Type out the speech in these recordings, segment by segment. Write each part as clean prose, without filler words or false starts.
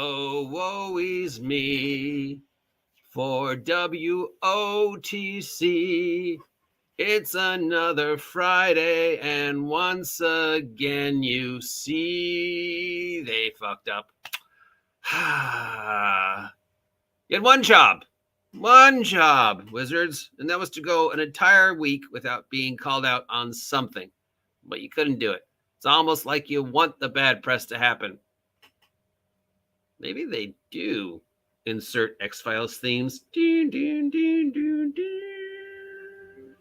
Oh, woe is me for WOTC. It's another Friday, and once again, you see they fucked up. You had one job, Wizards, and that was to go an entire week without being called out on something, but you couldn't do it. It's almost like you want the bad press to happen. Maybe they do insert X-Files themes. Dun, dun, dun, dun, dun.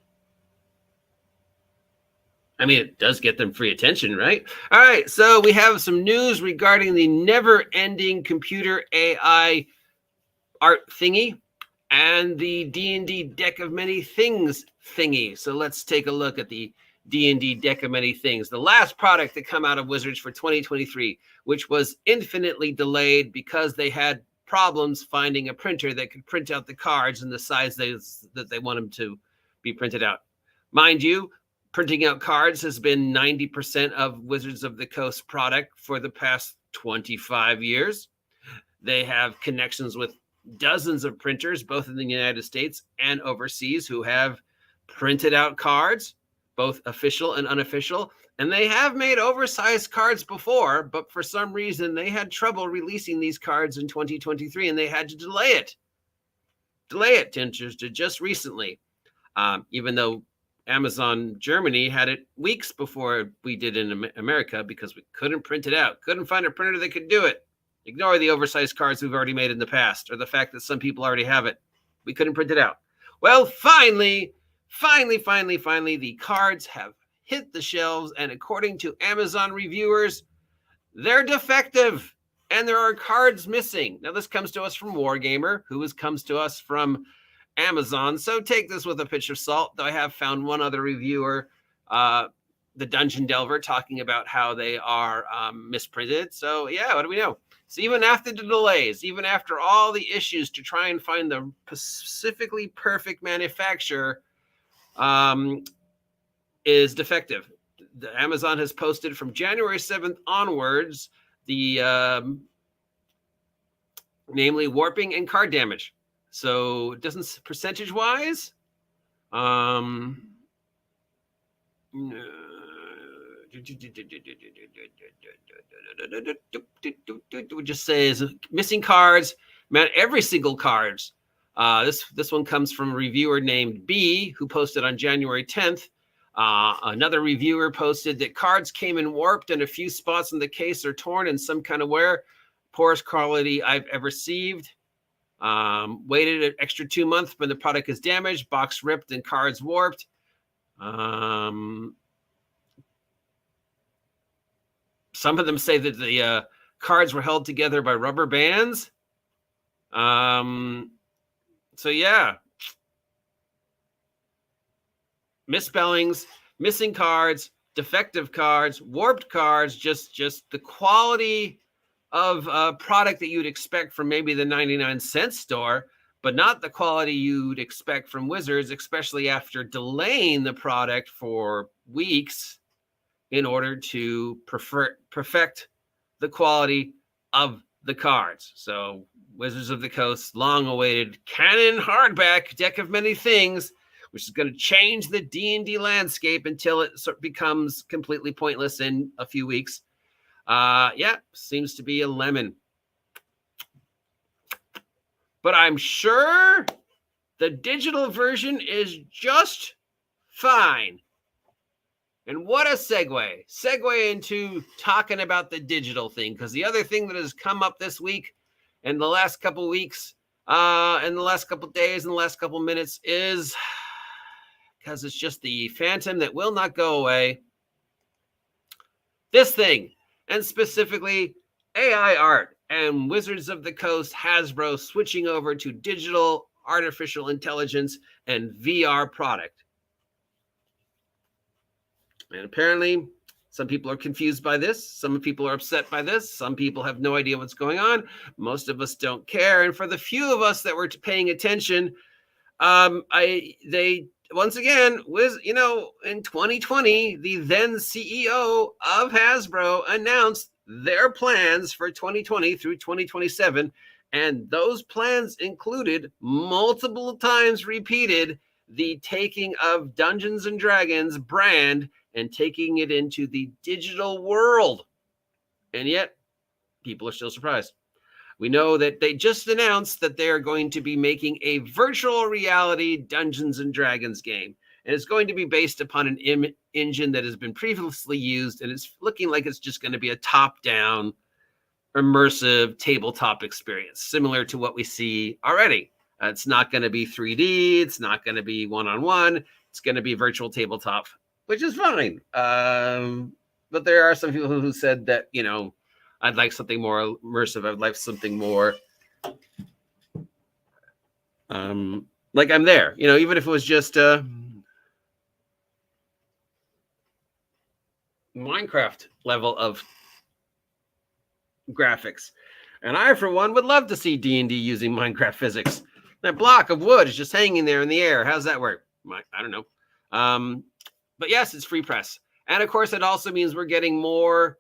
I mean, it does get them free attention, right? All right, so we have some news regarding the never-ending computer AI art thingy and the D&D Deck of Many Things thingy. So let's take a look at the D&D Deck of Many Things, the last product to come out of Wizards for 2023, which was infinitely delayed because they had problems finding a printer that could print out the cards in the size that they want them to be printed out. Mind you, printing out cards has been 90% of Wizards of the Coast product for the past 25 years. They have connections with dozens of printers, both in the United States and overseas, who have printed out cards, both official and unofficial, and they have made oversized cards before, but for some reason they had trouble releasing these cards in 2023, and they had to delay it to just recently, even though Amazon Germany had it weeks before we did in America because we couldn't print it out, couldn't find a printer that could do it. Ignore the oversized cards we've already made in the past, or the fact that some people already have it. We couldn't print it out. Well, finally, the cards have hit the shelves, and according to Amazon reviewers, they're defective, and there are cards missing. Now, this comes to us from Wargamer, who comes to us from Amazon, so take this with a pinch of salt, though I have found one other reviewer, the Dungeon Delver, talking about how they are misprinted. So, yeah, what do we know? So even after the delays, even after all the issues to try and find the specifically perfect manufacturer, is defective. The Amazon has posted from January 7th onwards the namely warping and card damage. So it doesn't percentage-wise. It just says missing cards. Man, every single cards. This one comes from a reviewer named B, who posted on January 10th. Another reviewer posted that cards came in warped and a few spots in the case are torn in some kind of wear. Poorest quality I've ever received. Waited an extra 2 months when the product is damaged, box ripped and cards warped. Some of them say that the cards were held together by rubber bands. So yeah, misspellings, missing cards, defective cards, warped cards, just the quality of a product that you'd expect from maybe the 99-cent store, but not the quality you'd expect from Wizards, especially after delaying the product for weeks in order to perfect the quality of the cards. So Wizards of the Coast, long-awaited canon hardback Deck of Many Things, which is going to change the D&D landscape until it becomes completely pointless in a few weeks. Yeah, seems to be a lemon. But I'm sure the digital version is just fine. And what a segue into talking about the digital thing, because the other thing that has come up this week and the last couple of weeks, and the last couple of days and the last couple of minutes is, because it's just the phantom that will not go away, this thing, and specifically AI art and Wizards of the Coast Hasbro switching over to digital artificial intelligence and VR product. And apparently, some people are confused by this. Some people are upset by this. Some people have no idea what's going on. Most of us don't care. And for the few of us that were paying attention, they once again in 2020, the then CEO of Hasbro announced their plans for 2020 through 2027. And those plans included multiple times repeated the taking of Dungeons and Dragons brand and taking it into the digital world. And yet, people are still surprised. We know that they just announced that they are going to be making a virtual reality Dungeons and Dragons game. And it's going to be based upon an engine that has been previously used. And it's looking like it's just going to be a top-down, immersive tabletop experience, similar to what we see already. It's not going to be 3D. It's not going to be one-on-one. It's going to be virtual tabletop, which is fine. But there are some people who said that, you know, I'd like something more immersive. I'd like something more like I'm there, you know, even if it was just Minecraft level of graphics. And I, for one, would love to see D&D using Minecraft physics. That block of wood is just hanging there in the air. How's that work? I don't know. But yes, it's free press. And of course, it also means we're getting more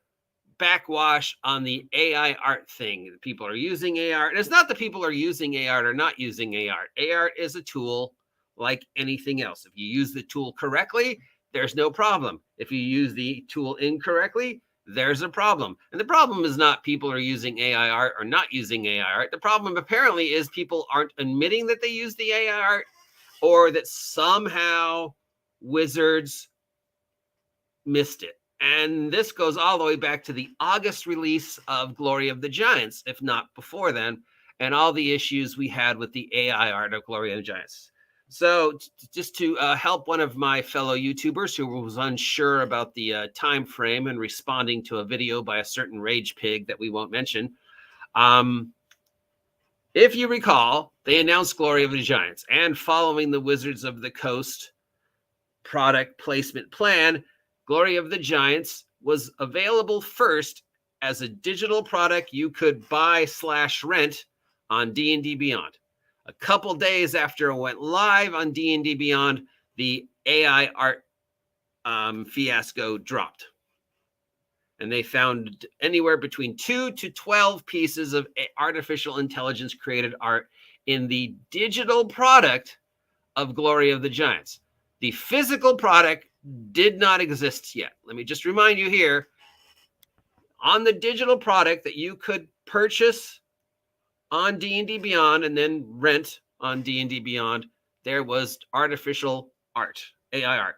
backwash on the AI art thing. People are using AI art. And it's not that people are using AI art or not using AI art. AI art is a tool like anything else. If you use the tool correctly, there's no problem. If you use the tool incorrectly, there's a problem. And the problem is not people are using AI art or not using AI art. The problem apparently is people aren't admitting that they use the AI art, or that somehow Wizards missed it. And this goes all the way back to the August release of Glory of the Giants, if not before then, and all the issues we had with the AI art of Glory of the Giants. So just to help one of my fellow YouTubers who was unsure about the time frame and responding to a video by a certain rage pig that we won't mention, if you recall, they announced Glory of the Giants, and following the Wizards of the Coast product placement plan, Glory of the Giants was available first as a digital product you could buy/rent on D&D Beyond. A couple days after it went live on D&D Beyond, the AI art fiasco dropped. And they found anywhere between 2 to 12 pieces of artificial intelligence created art in the digital product of Glory of the Giants. The physical product did not exist yet. Let me just remind you here, on the digital product that you could purchase on D&D Beyond and then rent on D&D Beyond, there was artificial art, AI art.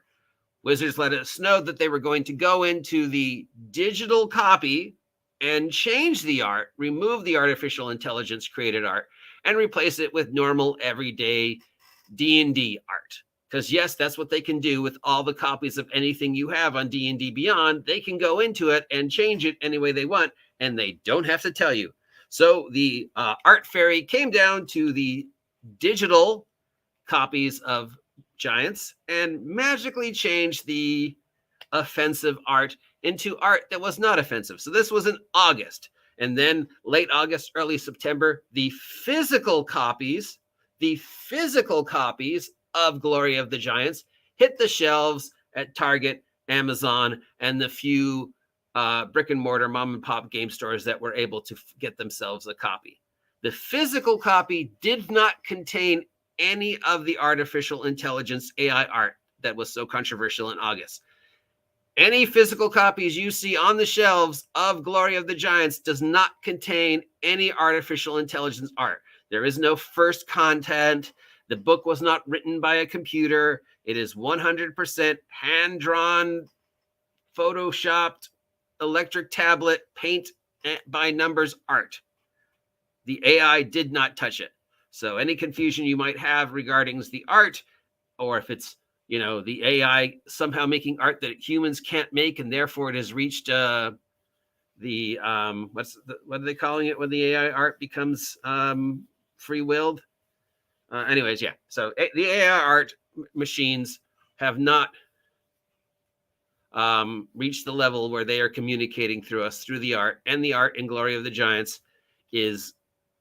Wizards let us know that they were going to go into the digital copy and change the art, remove the artificial intelligence created art, and replace it with normal everyday D&D art. Because yes, that's what they can do with all the copies of anything you have on D&D Beyond. They can go into it and change it any way they want, and they don't have to tell you. So the art fairy came down to the digital copies of Giants and magically changed the offensive art into art that was not offensive. So this was in August. And then late August, early September, the physical copies of Glory of the Giants hit the shelves at Target, Amazon, and the few brick and mortar mom and pop game stores that were able to get themselves a copy. The physical copy did not contain any of the artificial intelligence AI art that was so controversial in August. Any physical copies you see on the shelves of Glory of the Giants does not contain any artificial intelligence art. There is no first content. The book was not written by a computer. It is 100% hand-drawn, photoshopped, electric tablet, paint by numbers art. The AI did not touch it. So any confusion you might have regarding the art, or if it's, you know, the AI somehow making art that humans can't make, and therefore it has reached what are they calling it when the AI art becomes free-willed? Anyways, yeah. So the AI art machines have not reached the level where they are communicating through us through the art, and the art in Glory of the Giants is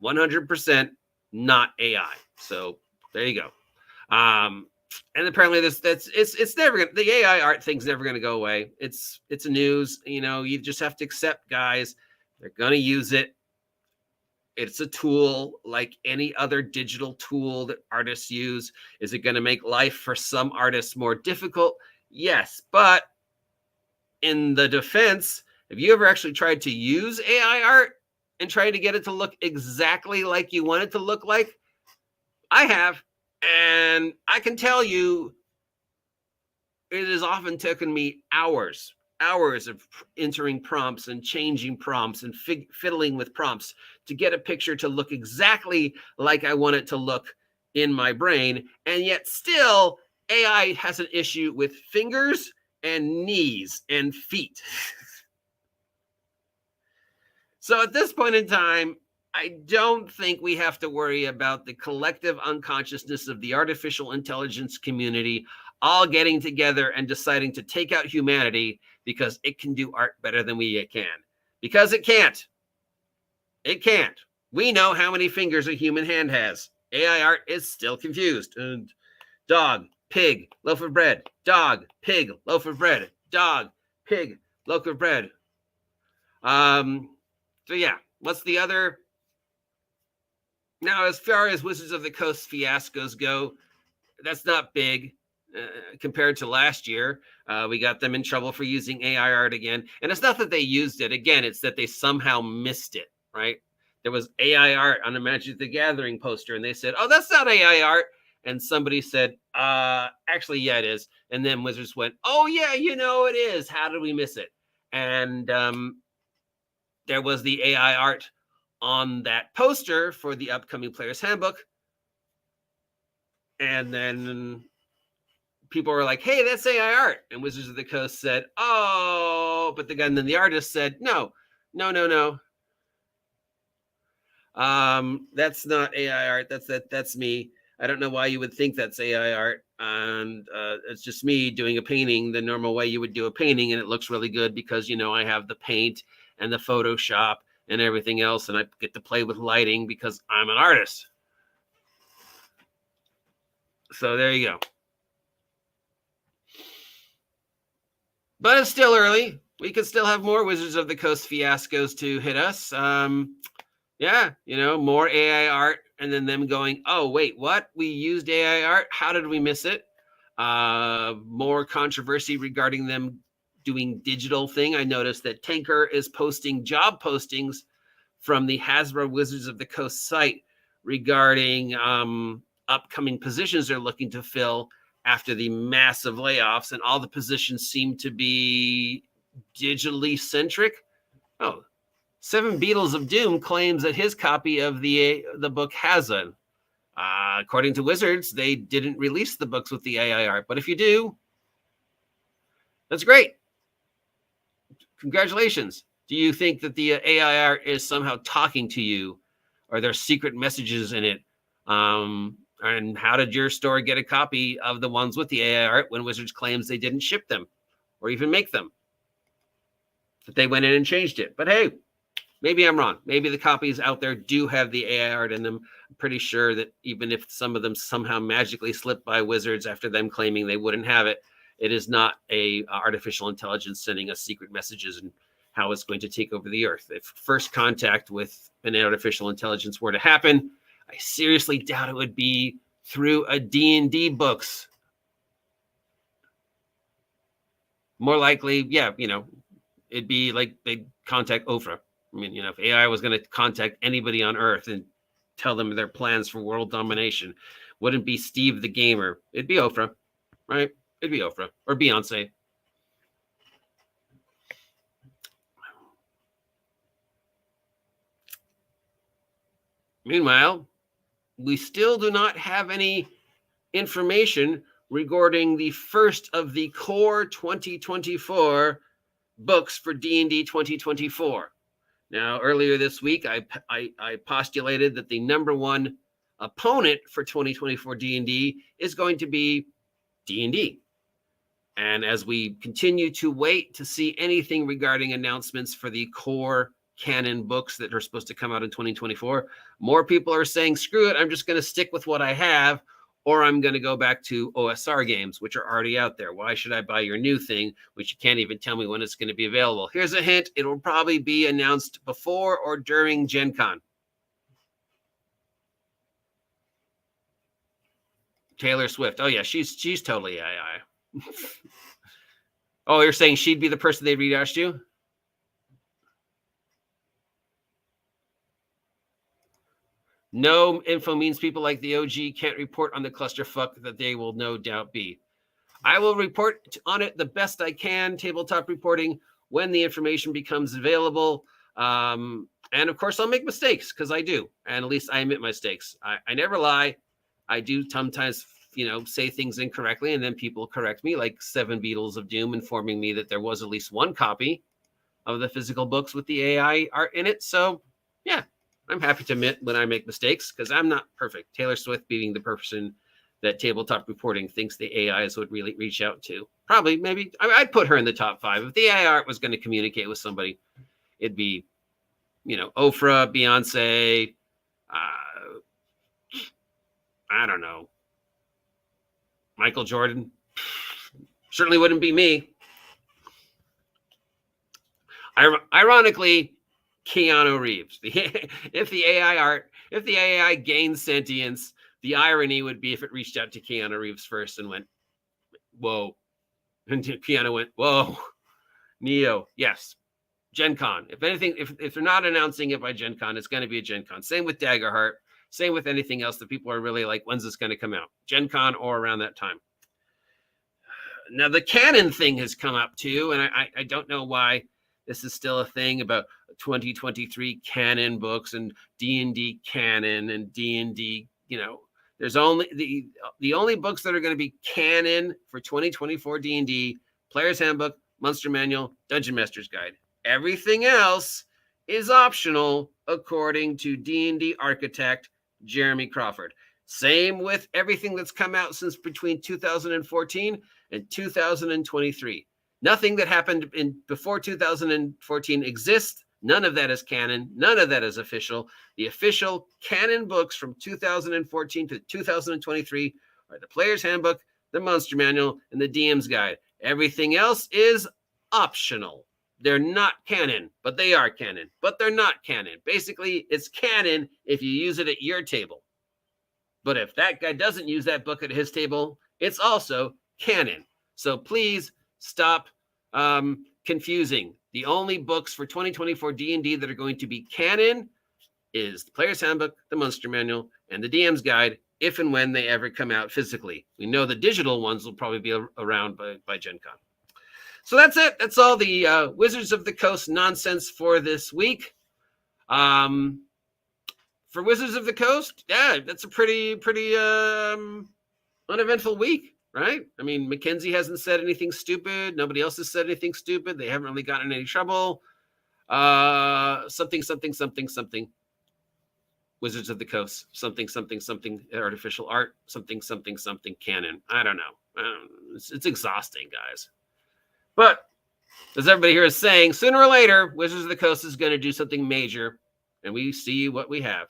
100% not AI. So there you go. And apparently it's never gonna, the AI art thing's never gonna go away. It's a news, you just have to accept, guys. They're gonna use it. It's a tool like any other digital tool that artists use. Is it going to make life for some artists more difficult? Yes, but in the defense, have you ever actually tried to use AI art and tried to get it to look exactly like you want it to look like? I have, and I can tell you it has often taken me hours of entering prompts and changing prompts and fiddling with prompts to get a picture to look exactly like I want it to look in my brain. And yet still AI has an issue with fingers and knees and feet. So at this point in time, I don't think we have to worry about the collective unconsciousness of the artificial intelligence community all getting together and deciding to take out humanity because it can do art better than we can. Because it can't. It can't. We know how many fingers a human hand has. AI art is still confused. And dog, pig, loaf of bread. Dog, pig, loaf of bread. Dog, pig, loaf of bread. So yeah, what's the other? Now, as far as Wizards of the Coast fiascos go, that's not big. Compared to last year, we got them in trouble for using AI art again. And it's not that they used it. Again, it's that they somehow missed it, right? There was AI art on a Magic the Gathering poster, and they said, oh, that's not AI art. And somebody said, actually, yeah, it is. And then Wizards went, oh, yeah, it is. How did we miss it? And there was the AI art on that poster for the upcoming Player's Handbook. And then people were like, hey, that's AI art. And Wizards of the Coast said, oh, but and then the artist said, no. That's not AI art. That's me. I don't know why you would think that's AI art. And it's just me doing a painting the normal way you would do a painting. And it looks really good because, I have the paint and the Photoshop and everything else. And I get to play with lighting because I'm an artist. So there you go. But it's still early. We could still have more Wizards of the Coast fiascos to hit us. Yeah, more AI art and then them going, oh, wait, what? We used AI art? How did we miss it? More controversy regarding them doing digital thing. I noticed that Tanker is posting job postings from the Hasbro Wizards of the Coast site regarding upcoming positions they're looking to fill after the massive layoffs, and all the positions seem to be digitally centric. Oh, Seven Beetles of Doom claims that his copy of the book has it. According to Wizards, they didn't release the books with the AI art, but if you do, that's great. Congratulations. Do you think that the AI art is somehow talking to you? Are there secret messages in it? And how did your store get a copy of the ones with the AI art when Wizards claims they didn't ship them or even make them? That they went in and changed it. But hey, maybe I'm wrong. Maybe the copies out there do have the AI art in them. I'm pretty sure that even if some of them somehow magically slipped by Wizards after them claiming they wouldn't have it, it is not a artificial intelligence sending us secret messages and how it's going to take over the earth. If first contact with an artificial intelligence were to happen, I seriously doubt it would be through a D&D books. More likely, yeah, it'd be like they'd contact Oprah. I mean, if AI was going to contact anybody on Earth and tell them their plans for world domination, wouldn't be Steve the Gamer. It'd be Oprah, right? It'd be Oprah or Beyonce. Meanwhile, we still do not have any information regarding the first of the core 2024 books for D&D 2024. Now, earlier this week, I postulated that the number one opponent for 2024 D&D is going to be D&D. And as we continue to wait to see anything regarding announcements for the core canon books that are supposed to come out in 2024, more people are saying, screw it, I'm just going to stick with what I have, or I'm going to go back to OSR games, which are already out there. Why should I buy your new thing, which you can't even tell me when it's going to be available? Here's a hint. It will probably be announced before or during Gen Con. Taylor Swift. Oh, yeah, she's totally AI. Oh, you're saying she'd be the person they'd read out to? No info means people like the OG can't report on the clusterfuck that they will no doubt be. I will report on it the best I can, tabletop reporting, when the information becomes available. And of course, I'll make mistakes because I do. And at least I admit my mistakes. I never lie. I do sometimes, say things incorrectly, and then people correct me, like 7 Beetles of Doom informing me that there was at least one copy of the physical books with the AI art in it. So, yeah. I'm happy to admit when I make mistakes because I'm not perfect. Taylor Swift being the person that tabletop reporting thinks the AIs would really reach out to. Probably, maybe. I'd put her in the top 5. If the AI art was going to communicate with somebody, it'd be, Oprah, Beyonce, I don't know, Michael Jordan. Certainly wouldn't be me. Ironically, Keanu Reeves. If the AI gains sentience, the irony would be if it reached out to Keanu Reeves first and went, whoa. And Keanu went, whoa. Neo, yes. Gen Con. If anything, if they're not announcing it by Gen Con, it's going to be a Gen Con. Same with Daggerheart. Same with anything else that people are really like, when's this going to come out? Gen Con or around that time. Now, the canon thing has come up too, and I don't know why this is still a thing about 2023 canon books and D&D canon and D&D, there's only the only books that are going to be canon for 2024 D&D: Player's Handbook, Monster Manual, Dungeon Master's Guide. Everything else is optional according to D&D architect Jeremy Crawford. Same with everything that's come out since between 2014 and 2023. Nothing that happened before 2014 exists. None of that is canon. None of that is official. The official canon books from 2014 to 2023 are the Player's Handbook, the Monster Manual, and the DM's Guide. Everything else is optional. They're not canon, but they are canon. But they're not canon. Basically, it's canon if you use it at your table. But if that guy doesn't use that book at his table, it's also canon. So please stop confusing. The only books for 2024 D&D that are going to be canon is the Player's Handbook, the Monster Manual, and the DM's Guide, if and when they ever come out physically. We know the digital ones will probably be around by Gen Con. So that's it. That's all the Wizards of the Coast nonsense for this week. For Wizards of the Coast, yeah, that's a pretty uneventful week. Right? I mean, Mackenzie hasn't said anything stupid. Nobody else has said anything stupid. They haven't really gotten in any trouble. Something. Wizards of the Coast. Something. Artificial art. Something. Canon. I don't know. It's exhausting, guys. But as everybody here is saying, sooner or later, Wizards of the Coast is going to do something major, and we see what we have.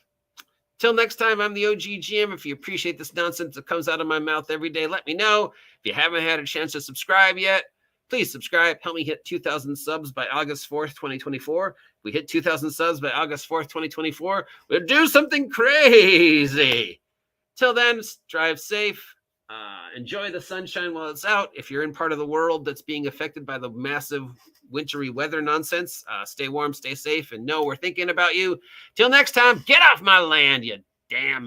Till next time, I'm the OGGM. If you appreciate this nonsense that comes out of my mouth every day, let me know. If you haven't had a chance to subscribe yet, please subscribe. Help me hit 2,000 subs by August 4th, 2024. If we hit 2,000 subs by August 4th, 2024, we'll do something crazy. Till then, drive safe. Enjoy the sunshine while it's out. If you're in part of the world that's being affected by the massive wintry weather nonsense, stay warm, stay safe, and know we're thinking about you. Till next time, get off my land, you damn